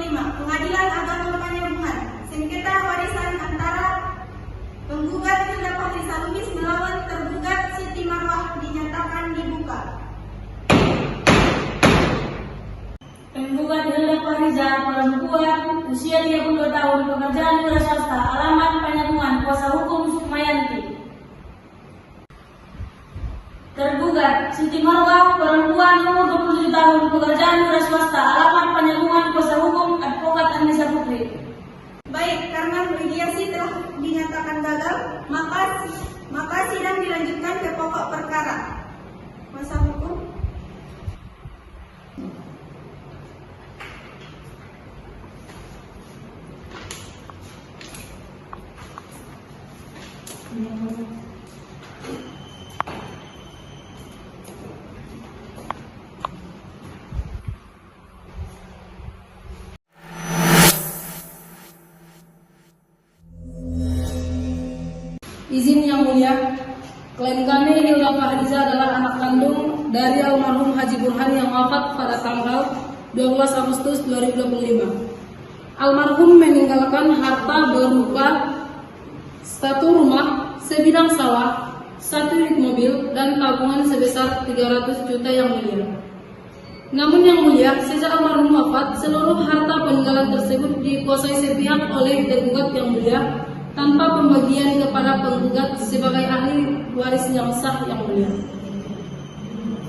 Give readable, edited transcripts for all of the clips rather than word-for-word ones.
2025, Pengadilan Agama Penyambungan, sengketa warisan antara penggugat Hilda Fahrisa Lubis melawan tergugat Siti Marwah dinyatakan dibuka. Penggugat Hilda Fahrisa, perempuan, usia 32 tahun, pekerjaan wira swasta, alamat Penyambungan, kuasa hukum Sukmayanti. Tergugat Siti Marwah, perempuan, umur 27 tahun, pekerjaan wira swasta, alamat Penyambungan, kuasa hukum Advokat Anissa Putri. Baik, karena mediasi telah dinyatakan gagal, maka sidang dilanjutkan ke pokok perkara. Kuasa hukum. Izin yang mulia, klien kami Hilda Fahrisa adalah anak kandung dari almarhum Haji Burhan yang wafat pada tanggal 12 Agustus 2025. Almarhum meninggalkan harta berupa 1 rumah, sebidang sawah, 1 unit mobil, dan tabungan sebesar 300 juta yang mulia. Namun yang mulia, sejak almarhum wafat, seluruh harta peninggalan tersebut dikuasai sepihak oleh tergugat yang mulia, tanpa pembagian kepada penggugat sebagai ahli waris yang sah yang mulia.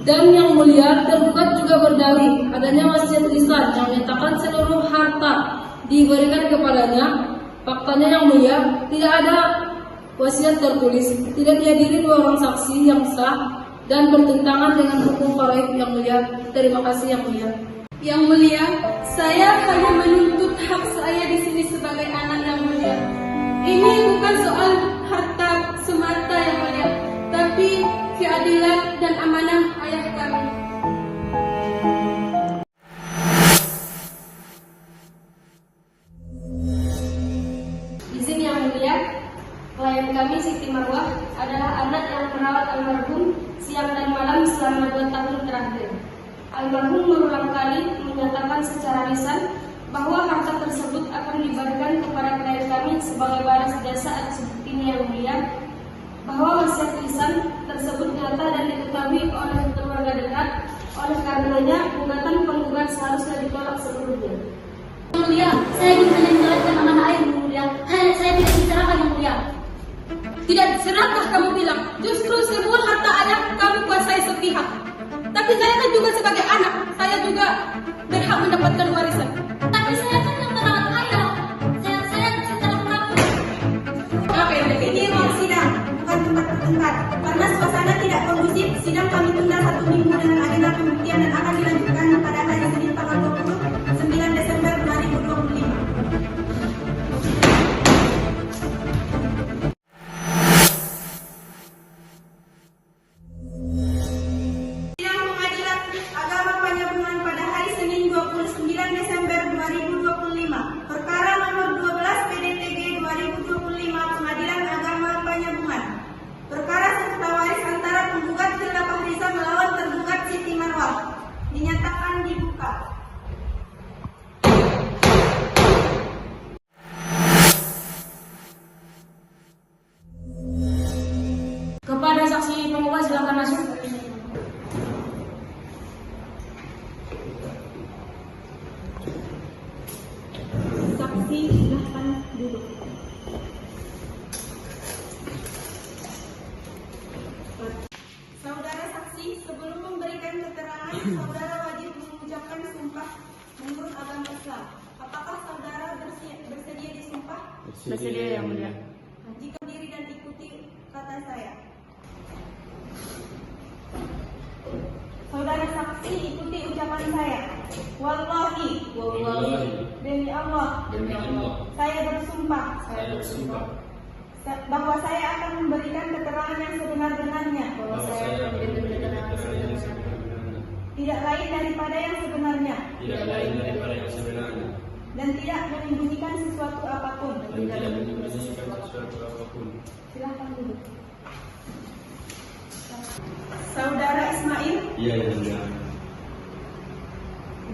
Dan yang mulia, tergugat juga berdalih adanya wasiat lisan yang menyatakan seluruh harta diberikan kepadanya. Faktanya yang mulia, tidak ada wasiat tertulis, tidak dihadiri 2 orang saksi yang sah, dan bertentangan dengan hukum faraid yang mulia. Terima kasih yang mulia. Yang mulia, saya hanya menuntut hak saya di sini sebagai anak yang mulia. Ini bukan soal harta semata yang mulia, tapi keadilan dan amanah ayah kami. Izin yang mulia, klien kami Siti Marwah adalah anak yang merawat almarhum siang dan malam selama 2 tahun terakhir. Almarhum berulang kali menyatakan secara lisan bahwa harta tersebut akan diberikan kepada klien kami sebagai balas jasa atas buktinya yang mulia, bahwa wasiat lisan tersebut nyata dan diketahui oleh keluarga dekat. Oleh karenanya, gugatan penggugat seharusnya ditolak seluruhnya. Yang mulia, saya ingin hanya menjalankan amanah ayah yang mulia. Saya tidak diserahkan yang mulia. Tidak serakah kamu bilang, justru semua harta ayah kami kuasai sepihak. Tapi saya kan juga sebagai anak, saya juga berhak mendapatkan warisan. Tapi saya kan yang merawat ayah. Saya secara mengaku. Ini ruang sidang, bukan tempat bertengkar. Karena suasana tidak kondusif, sidang kami tunda 1 minggu dengan agenda pembuktian dan akan dilanjutkan pada hari Senin tanggal 29 Desember 2025. Sidang Pengadilan Agama Penyambungan pada hari Senin 29 Desember 2025. Perkara nomor 12 PDTG 2025 Pengadilan Agama Penyambungan. Perkara sengketa waris antara penggugat Hilda Fahrisa melawan tergugat Siti Marwah dinyatakan dibuka. Kepada saksi penggugat silakan masuk. Saksi silahkan duduk. Saudara saksi, sebelum memberikan keterangan, saudara wajib mengucapkan sumpah menurut agama Islam. Apakah saudara bersedia disumpah? Bersedia yang mulia. Jika diri dan ikuti kata saya. Saudara saksi, ikuti ucapan saya. Wallahi, demi Allah, saya bersumpah bahwa saya akan memberikan keterangan yang sebenar-benarnya, tidak lain daripada yang sebenarnya, dan tidak menyembunyikan sesuatu apapun. Silahkan duduk. Saudara Ismail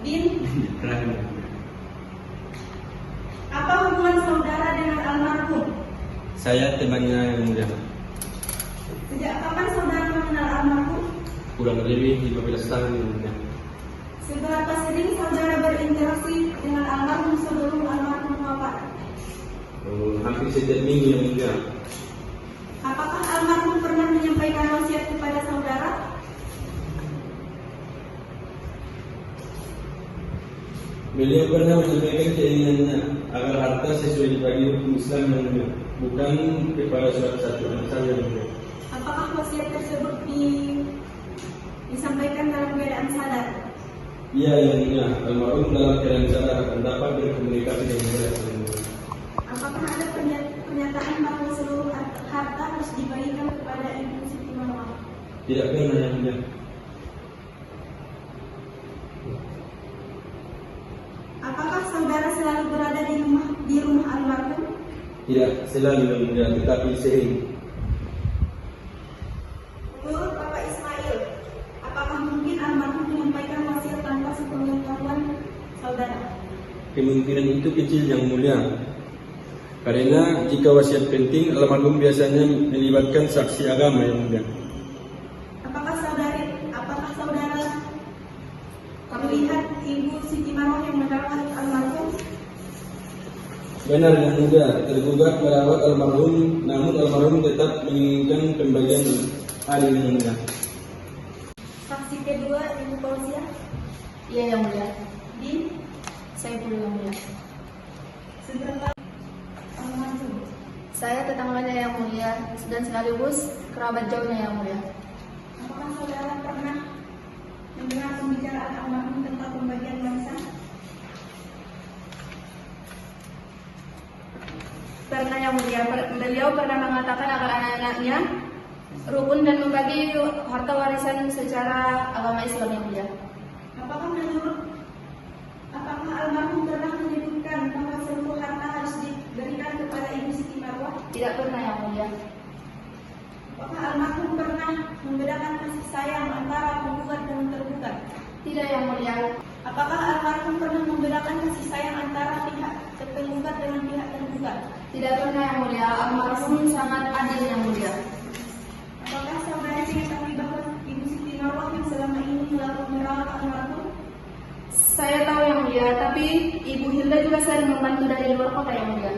bin Saya temannya yang mulia. Sejak kapan saudara mengenal almarhum? Kurang lebih 15 tahun yang mulia. Seberapa sering saudara berinteraksi dengan almarhum sebelum almarhum wafat? Hampir setiap minggu yang mulia. Apakah almarhum pernah menyampaikan wasiat kepada saudara? Beliau pernah menyampaikan keinginannya agar harta sesuai dibagi hukum Islam yang mulia, bukan kepada salah satu anak saya yang mulia. Apakah wasiat tersebut disampaikan dalam keadaan sadar? Iya yang mulia, almarhum dalam keadaan sadar akan dapat berkomunikasi dengan saya yang mulia. Apakah ada pernyataan bahwa seluruh harta harus dibagikan kepada Ibu Siti Marwah? Tidak pernah yang mulia. Apakah saudara selalu berada di rumah almarhum? Tidak selalu yang mulia, tetapi sering. Menurut Bapak Ismail, apakah mungkin almarhum menyampaikan wasiat tanpa sepengetahuan saudara? Kemungkinan itu kecil yang mulia. Karena jika wasiat penting, almarhum biasanya melibatkan saksi agama yang mulia. Apakah saudara melihat Ibu Siti Marwah yang merawat almarhum? Benar yang mulia, tergugat merawat almarhum, namun almarhum tetap menginginkan pembagian hari yang mulia. Saksi kedua Ibu Fauzia, Iya yang mulia. Din, Saya pun yang mulia. seberapa almarhum? Saya tetangganya yang mulia dan sekaligus kerabat jauhnya yang mulia. Apakah saudara pernah mendengar pembicaraan almarhum tentang pembagian warisan? Pernah yang mulia, beliau pernah mengatakan agar anak-anaknya rukun dan membagi harta warisan secara agama Islam yang mulia. Apakah almarhum pernah menyebutkan bahwa seluruh harta harus diberikan kepada Ibu Siti Marwah? Tidak pernah yang mulia. Apakah almarhum pernah membedakan kasih sayang antara penggugat dan tergugat? Tidak yang mulia. Apakah almarhum pernah membedakan kasih sayang antara pihak tergugat dengan pihak tergugat? Tidak pernah yang mulia. Almarhum sangat adil yang mulia. Apakah saudara mengetahui bahwa Ibu Siti Marwah yang selama ini merawat almarhum? Saya tahu yang mulia, tapi Ibu Hilda juga sering membantu dari luar kota yang mulia.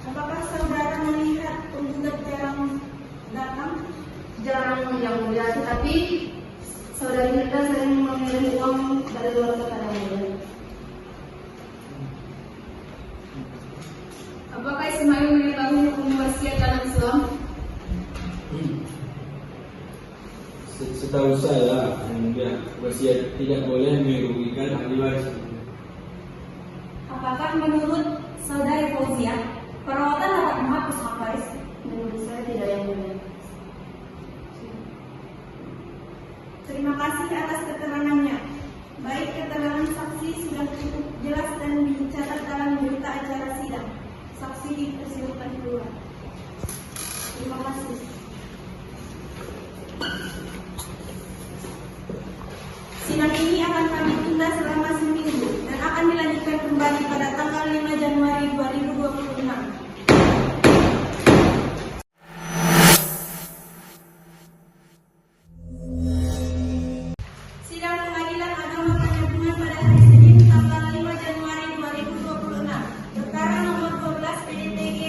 Apakah saudara melihat penggugat jarang datang? Jarang yang mulia, tetapi saudari Hilda sering mengirim uang dari luar kota yang mulia. Apakah Ismail mengetahui hukum wasiat dalam Islam? Setahu saya, yang mulia, wasiat tidak boleh merugikan ahli waris. Apakah menurut saudari Fauzia, perawatan dapat menghapus hak waris? Menurut saya tidak yang mulia. Terima kasih atas keterangannya. Baik, keterangan saksi sudah cukup jelas dan dicatat dalam berita acara sidang. Saksi dipersilakan keluar. Terima kasih. Sidang ini akan kami tunda selama seminggu dan akan dilanjutkan kembali pada tanggal 5 Januari 2026. Sidang Pengadilan Agama Penyambungan pada hari Senin tanggal 5 Januari 2026. Perkara nomor 12 PDTG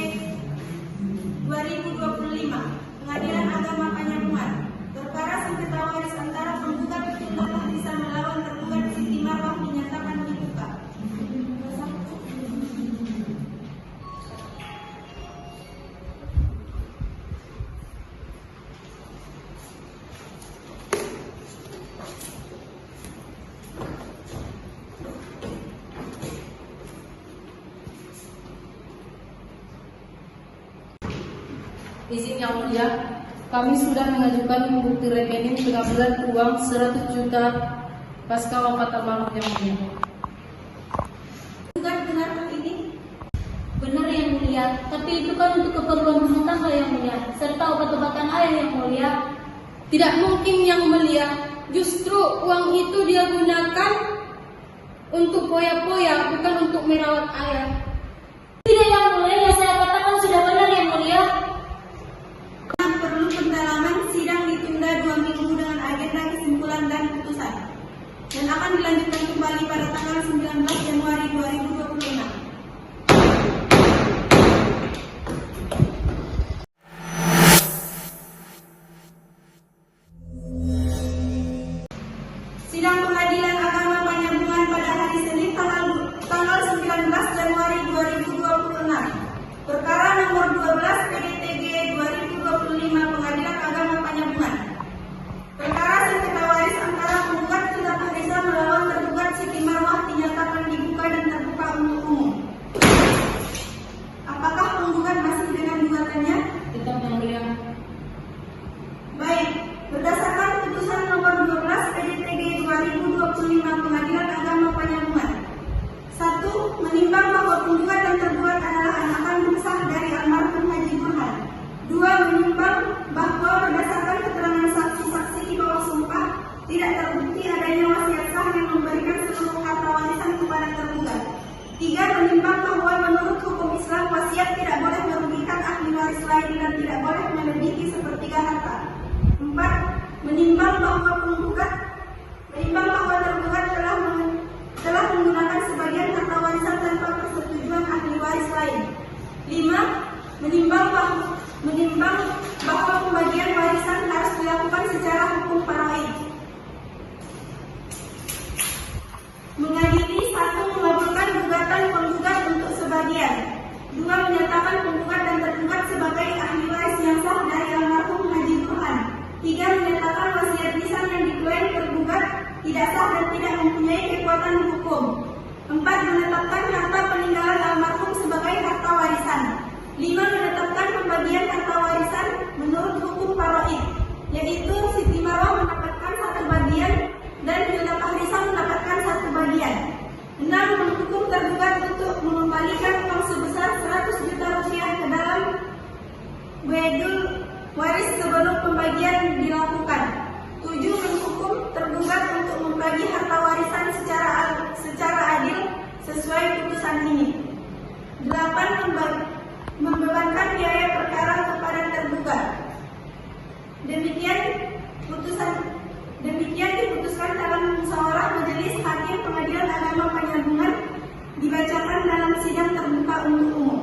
2025. Pengadilan Agama Penyambungan. Perkara sengketa waris antara penggugat Hilda Fahrisa melawan tergugat Siti Marwah dinyatakan dibuka. Izin yang mulia, kami sudah mengajukan bukti rekening pengambilan uang 100 juta pasca wafat almarhum yang mulia. Benarkah ini? Benar yang mulia, tapi itu kan untuk keperluan rumah tangga yang mulia, serta obat-obatan ayah yang mulia. Tidak mungkin yang mulia. Justru uang itu dia gunakan untuk poya-poya, bukan untuk merawat ayah. Tidak yang mulia, yang saya katakan sudah benar yang mulia. Perlu pendalaman, sidang ditunda 2 minggu dengan agenda kesimpulan dan putusan, dan akan dilanjutkan kembali pada tanggal 19 Januari 2025. Sidang Pengadilan Agama Penyambungan pada hari Senin tanggal 19 Januari 2026. Perkara nomor 12 PDTG 2025 Pengadilan Agama Penyambungan. Perkara sengketa waris antara penggugat Hilda Fahriza melawan tergugat Siti Marwah dinyatakan dibuka dan terbuka untuk umum. Apakah penggugat masih dengan gugatannya? Tetap yang mulia. Baik, berdasarkan putusan nomor 12 PDTG 2025 Pengadilan Agama Penyambungan. 1. Menimbang bahwa penggugat dan tergugat adalah anak kandung sah dari almarhum Haji Burhan. 2. Menimbang bahwa berdasarkan keterangan saksi-saksi di bawah sumpah tidak terbukti adanya wasiat sah yang memberikan seluruh harta warisan kepada tergugat. 3. Menimbang bahwa menurut hukum Islam wasiat tidak boleh merugikan ahli waris lain dan tidak boleh melebihi sepertiga harta. 4. Menimbang bahwa tergugat telah menggunakan sebagian harta warisan tanpa persetujuan ahli waris lain. 5. Menimbang bahwa pembagian warisan harus dilakukan secara hukum faraid. Mengadili 1. Mengabulkan gugatan penggugat untuk sebagian. 2. Menyatakan penggugat dan tergugat sebagai ahli waris yang sah dari almarhum Haji Burhan. 3. Menyatakan wasiat lisan yang diklaim tergugat tidak sah dan tidak mempunyai kekuatan hukum. 4. Menetapkan harta peninggalan almarhum sebagai harta warisan. 5. Menetapkan pembagian harta warisan menurut hukum faraid, yaitu Siti Marwah mendapatkan 1 bagian dan Hilda Fahriza mendapatkan 1 bagian. 6. Menghukum tergugat untuk mengembalikan uang sebesar 100 juta rupiah ke dalam wedul waris sebelum pembagian dilakukan. 7. Menghukum tergugat untuk membagi harta warisan secara adil sesuai putusan ini. 8. Membebankan biaya perkara kepada tergugat. Demikian diputuskan dalam musyawarah Majelis Hakim Pengadilan Agama Penyambungan dibacakan dalam sidang terbuka untuk umum.